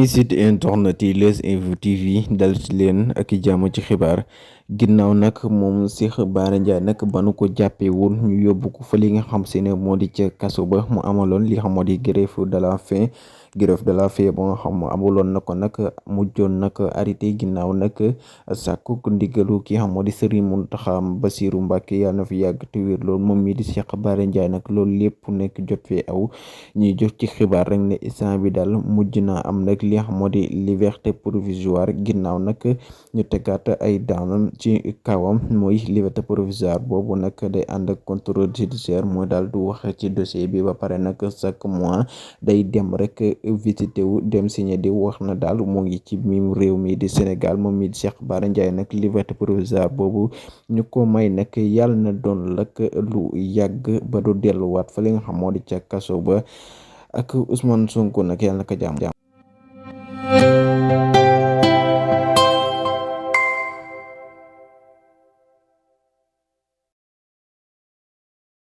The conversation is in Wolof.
ami site internet yi Leuz Info TV dal ci leen ak jàmm ci xibaar ginnaaw nag moom Cheikh Bara Ndiaye nag ba nu ko jàppee woon ñu yóbbu ko fa li nga xam se ne moo di ca kaso ba mu amaloon li xam moo di grève de la faim ba nga xam amaloon na ko nag mujjoon nag arrêté ginnaaw nag sàkku ndigalu ki xam moo di Serigne Mountakha Bassirou Mbacké yàlla na fi yàgg te wér loolu moom mii di Cheikh Bara Ndiaye nag loolu lépp nekk jot fee aw ñuy jot ci xibaar rek ne instant bi daal mujj naa am nag li nga xam moo di liberté provisoire ginnaaw nag ñu tegaat ay daanam ci kawam mooy liberté provisoire boobu nag day ànd ak contrôle judiciaire mooy daal du wax ci dossier bi ba pare nag chaque mois day dem rek visité wu dem signé di wax na daal mu ngi ci mim réew mi di Sénégal moom mi di Cheikh Bara Ndiaye nag liberté provisoire boobu ñu ko may nag yàlla na doon lak lu yàgg ba du delluwaat fa li nga xam moo di ca kaso ba ak Ousmane Sonko nag yàlla na ko jàmm